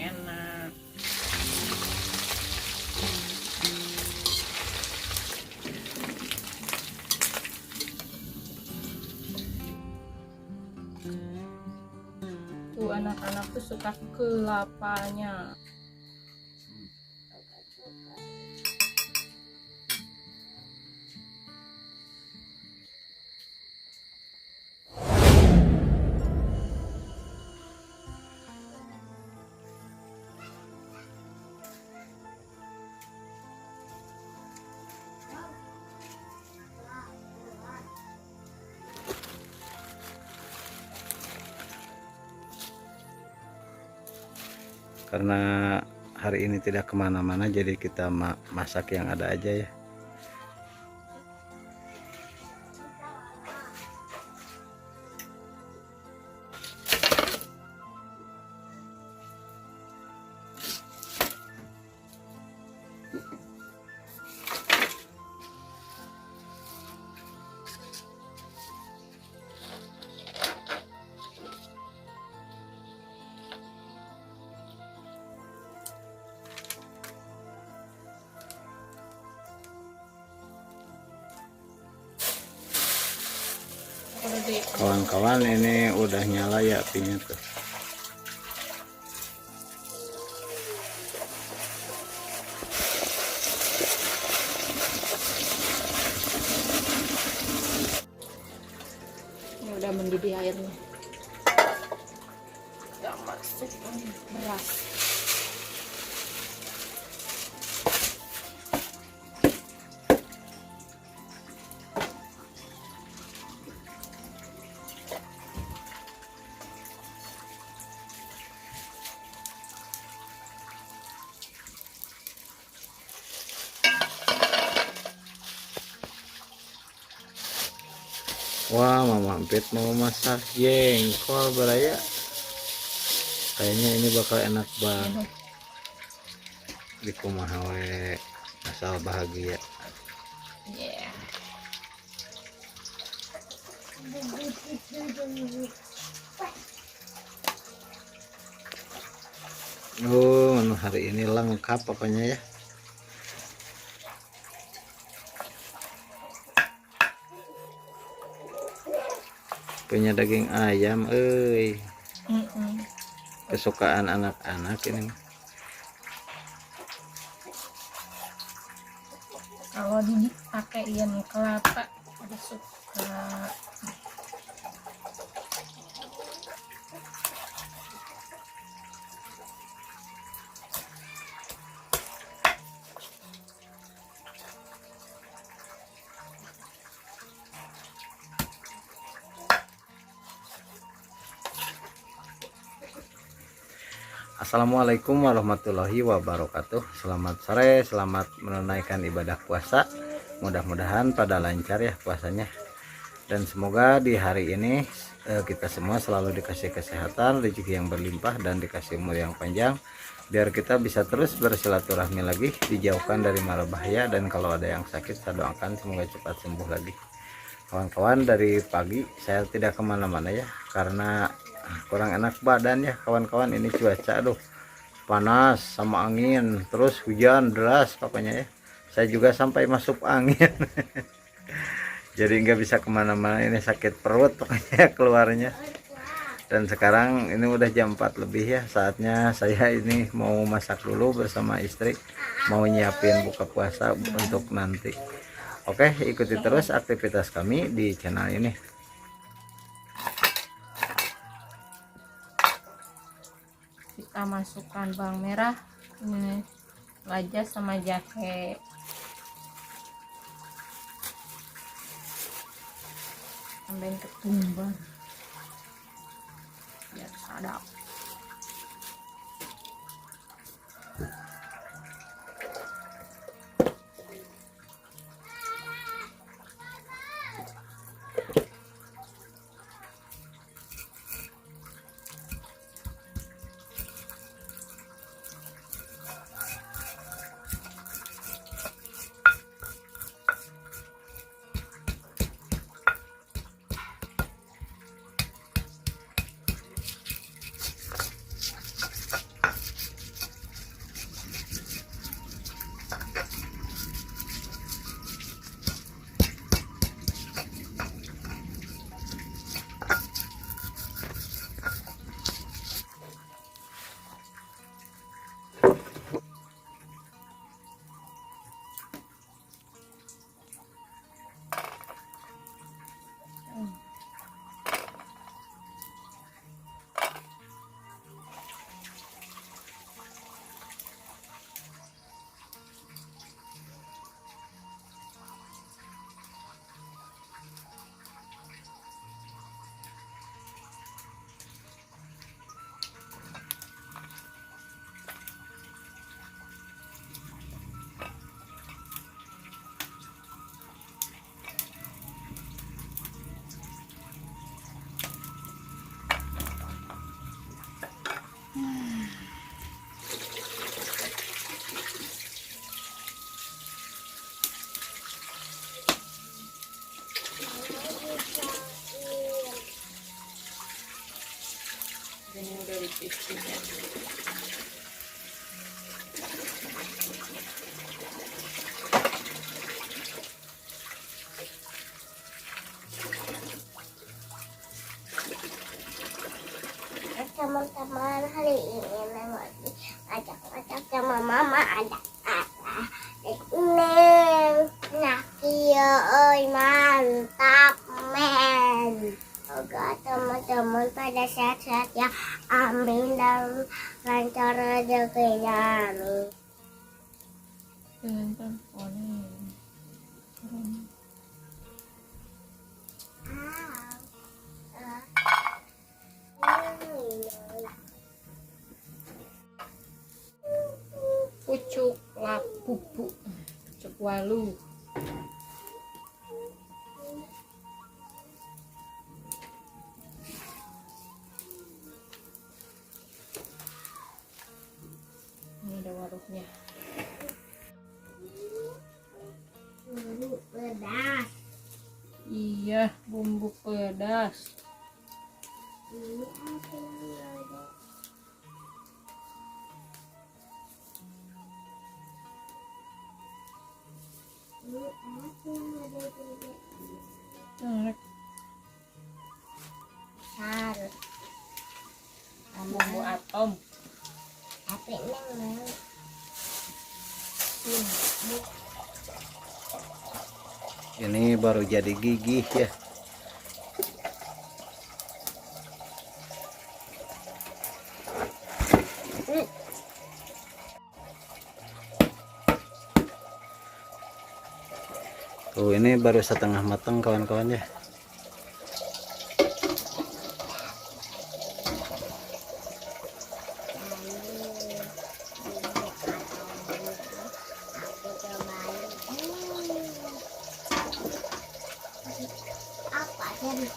enak. Tuh anak-anak tuh suka kelapanya. Karena hari ini tidak kemana-mana, jadi kita masak yang ada aja ya. Kawan-kawan, ini udah nyala ya apinya tuh. Ini udah mendidih airnya. Udah masuk beras. Wah, Mama Empit mau masak jengkol beraya. Kayaknya ini bakal enak banget. Di kumaha we, asal bahagia. Yeah. Oh, menu hari ini lengkap pokoknya ya. Punya daging ayam, kesukaan anak-anak ini. Kalau dipakein kelapa ada suka. Assalamualaikum warahmatullahi wabarakatuh. Selamat sore, selamat menunaikan ibadah puasa. Mudah-mudahan pada lancar ya puasanya. Dan semoga di hari ini kita semua selalu dikasih kesehatan, rezeki yang berlimpah, dan dikasih umur yang panjang, biar kita bisa terus bersilaturahmi lagi, dijauhkan dari mara bahaya, dan kalau ada yang sakit saya doakan semoga cepat sembuh lagi. Kawan-kawan, dari pagi saya tidak kemana-mana ya, karena kurang enak badan ya kawan-kawan. Ini cuaca aduh panas sama angin, terus hujan deras pokoknya ya. Saya juga sampai masuk angin. Jadi nggak bisa kemana-mana, ini sakit perut pokoknya keluarnya. Dan sekarang ini udah jam 4 lebih ya, saatnya saya ini mau masak dulu bersama istri, mau nyiapin buka puasa untuk nanti. Oke, ikuti terus aktivitas kami di channel ini. Kita masukkan bawang merah, ini lada sama jahe. Tambahin ketumbar biar sadap. isinya. Teman-teman, hari ini lagi ajak-ajak sama mama ada Neng Nakia, oi mantap men. Semoga teman-teman pada sehat-sehat ya, amin, dan lancar rezekinya, amin. Dengan teleponnya. Pucuk lapupu, pucuk walu. Ini ada waduknya. Bumbu pedas. Iya, bumbu pedas. Ini apa yang ada? Ini apa yang ada juga? Nah, Besar. bumbu atom. Tapi neng mau. Ini baru jadi gigih ya. Tuh ini baru setengah matang kawan-kawan ya. Aku cobain. Apa jadi?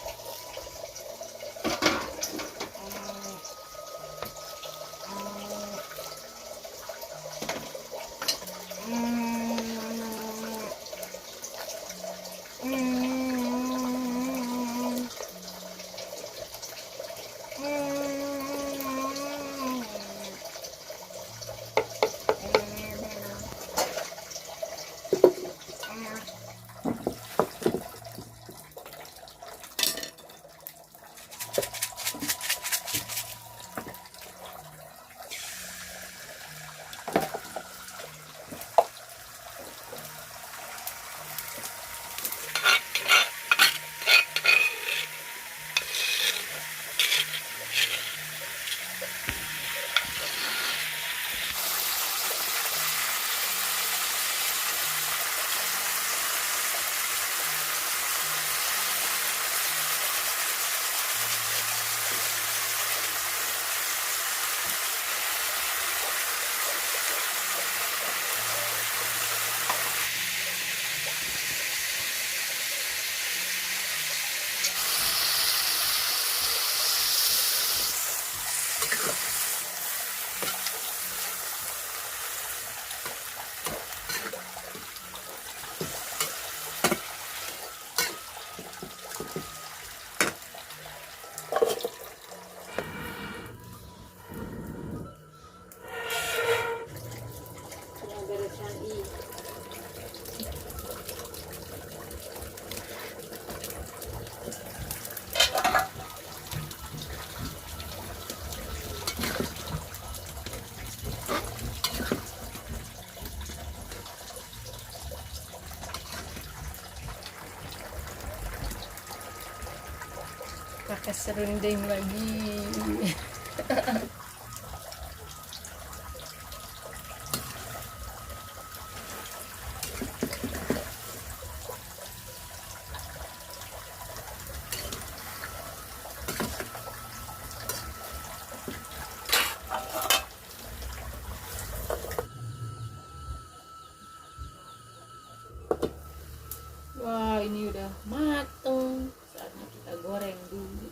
Pakai serunding lagi. Wah, ini udah mateng. Saatnya kita goreng dulu.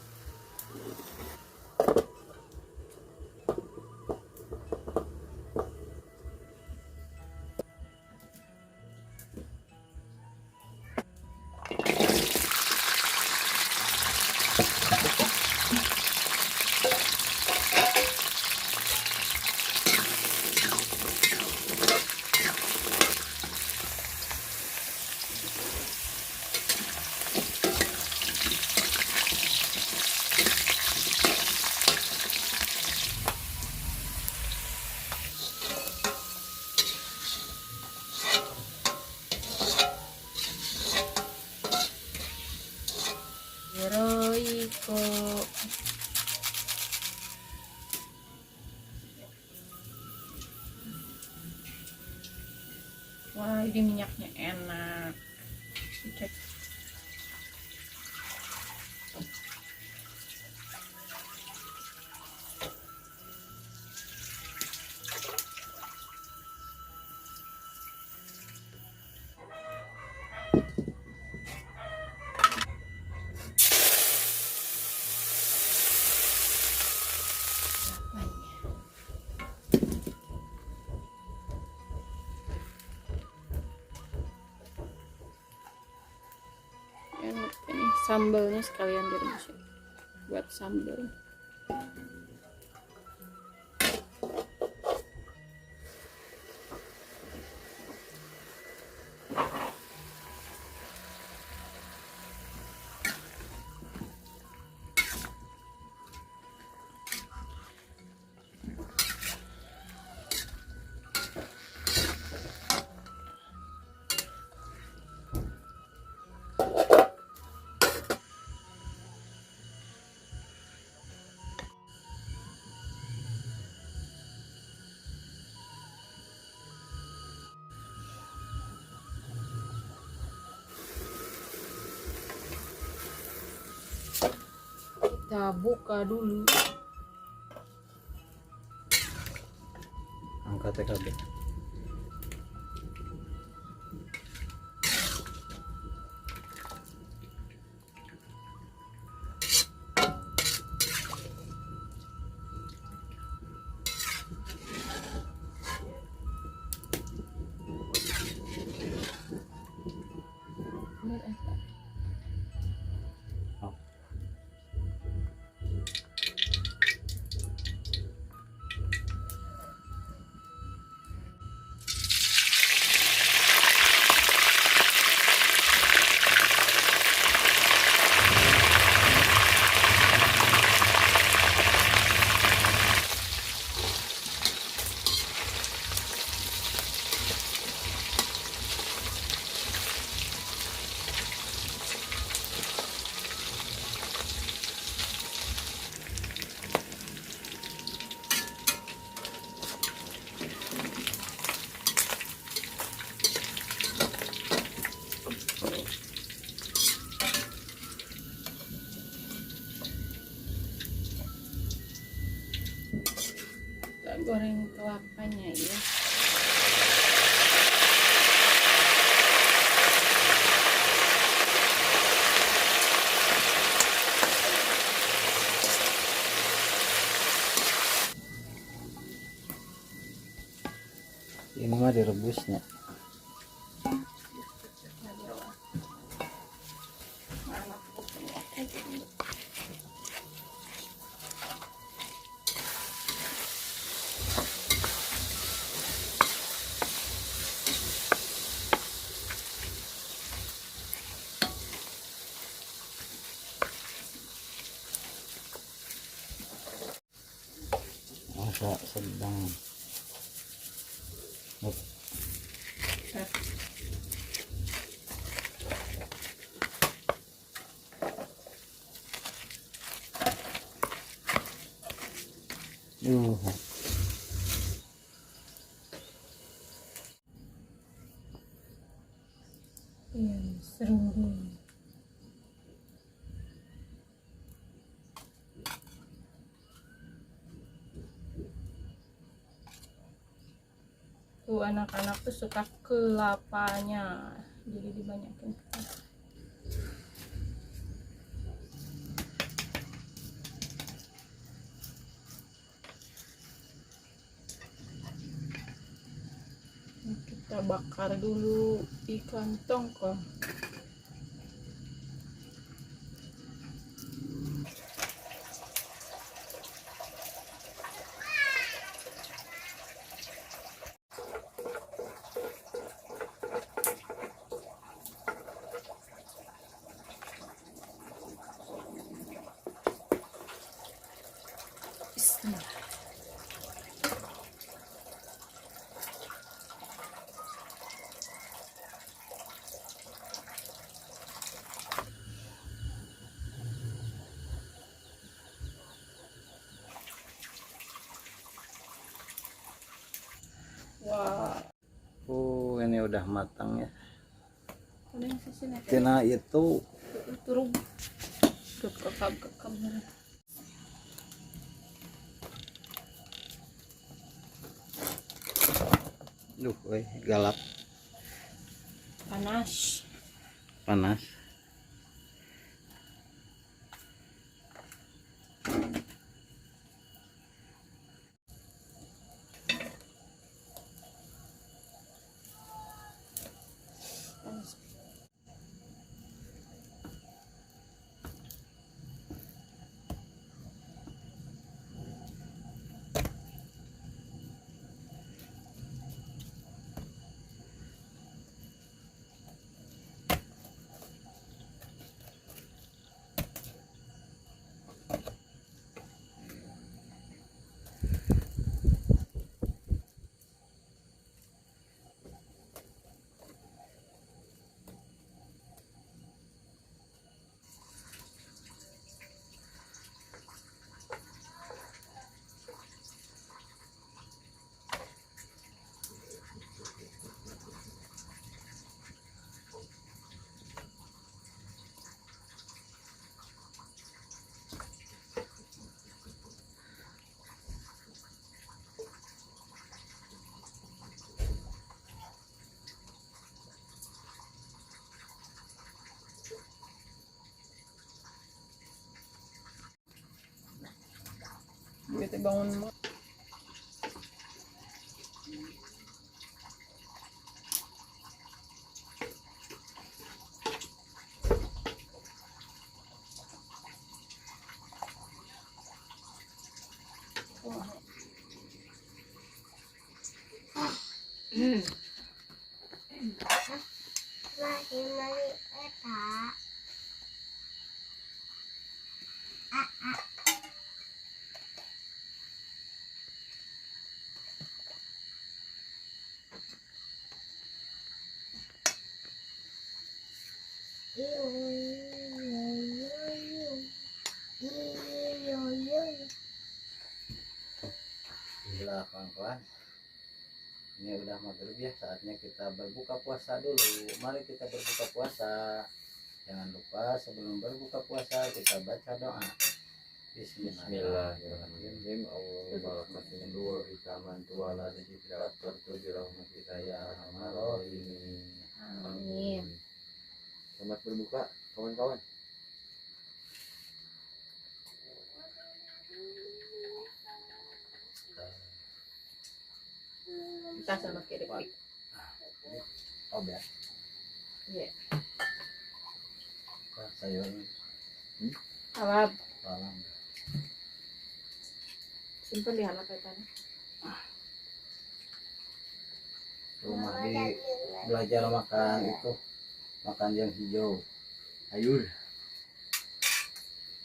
Wah, ini minyaknya enak. Cek. Enak ini sambalnya sekalian direbus ya, buat sambal. Kita buka dulu. Angkat TKB. Kita goreng kelapanya ya. Ini mah direbusnya. Masa sedang. Iya, serunding. Tuh anak-anak tuh suka kelapanya, jadi dibanyakin. Kita bakar dulu ikan tongkol. Bismillah. Wah, ini udah matang ya. Ada yang sisanya Tina itu turun kekab galap panas. panas. Panas. Kita bangun Masih mali eta. Gila kawan-kawan, ini udah maghrib ya, saatnya kita berbuka puasa dulu. Mari kita berbuka puasa. Jangan lupa sebelum berbuka puasa kita baca doa. Bismillahirrahmanirrahim. Allahumma barakatuh nur ikaman tuwala dijidrat bertujuh ya arhamar rahimin. Amin. Selamat berbuka kawan-kawan. Kita sama kiri klik. Oh ya. Iya. Sayur Awab. malam. Simpen di halaman kaitannya. Rumah di belajar makan itu, makan yang hijau, sayur.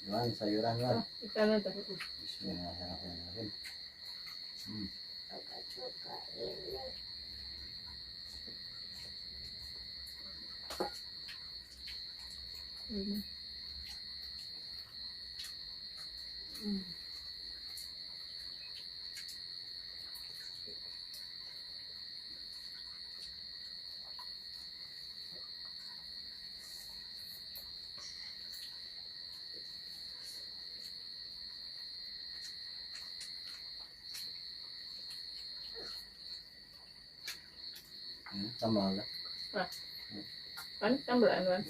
Jualan sayuran kan. Ikan itu. Bismillahirrahmanirrahim. Suka ini. Tambah lah. Kan tambahan kan.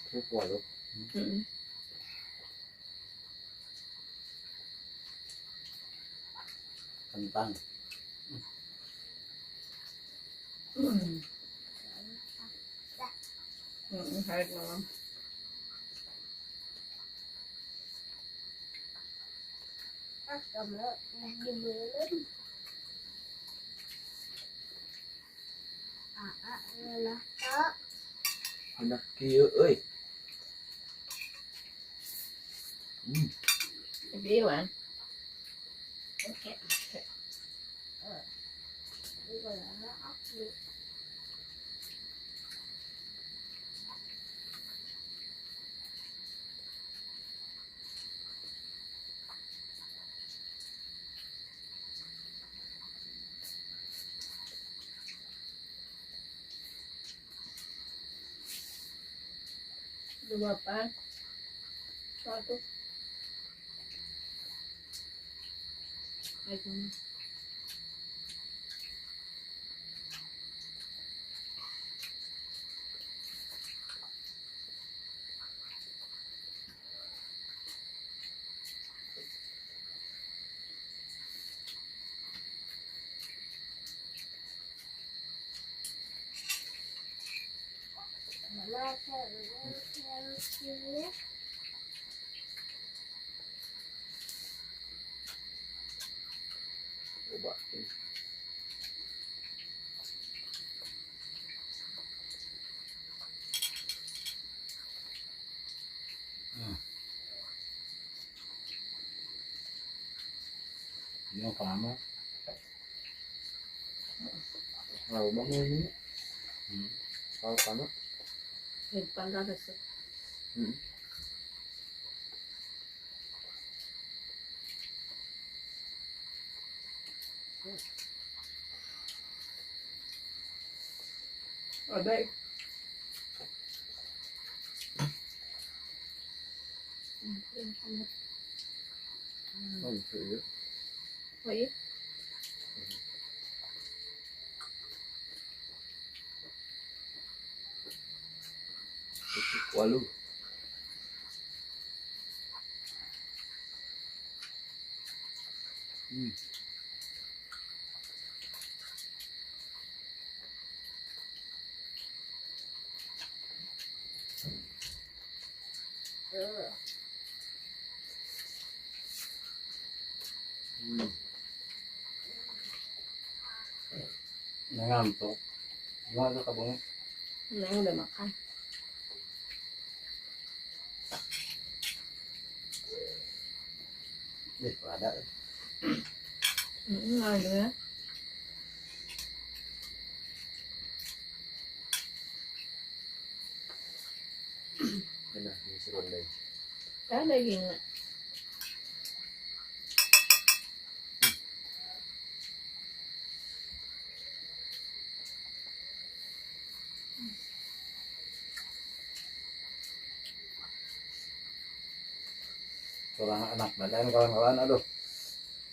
Cukup loh. Kentang. Hari malam. Kamu lagi belum? Lelah tak? Anak kieu euy. Jadi Iwan. Oke. Gimana aku? Coba apa? Satu. Ayo. Mama terus. Coba. Ini apa lama? Kalau bangun ini, kalau panas, Depan ratus. Oh, baik. oh gitu ya. Oh iya. Walu. Ngantuk. Gimana kamu? Neng udah makan. Ada. Ada ya. Kena disuruh deh. Ada dagingnya. Kurang enak badan kawan-kawan, aduh.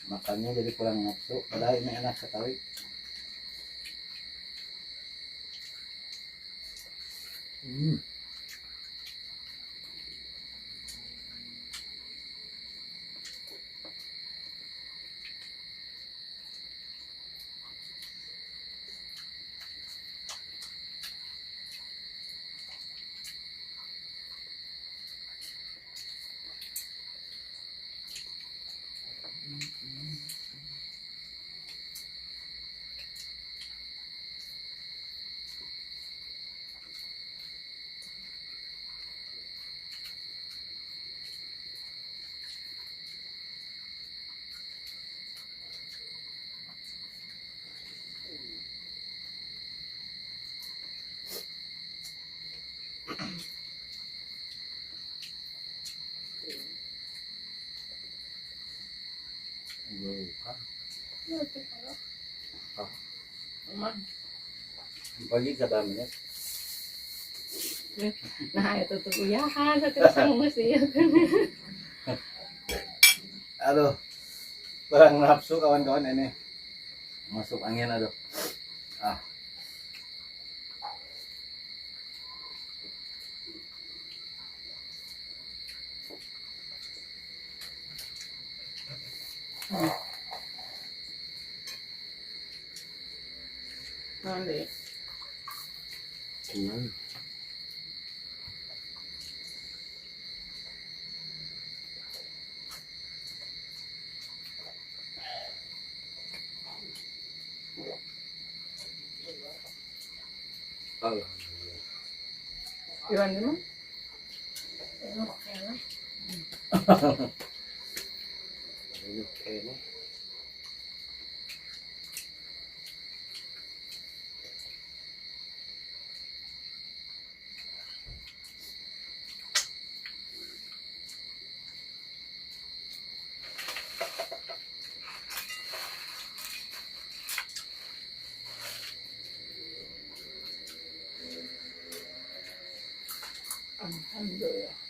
Makannya jadi kurang nafsu, padahal ini enak sekali. Pagi berapa menit? Nah itu tuh kuyahan satu sanggus ya kan. Aduh, kurang nafsu kawan-kawan ini. Masuk angin aduh. Ah. Nanti. Iwan gimana? Alhamdulillah.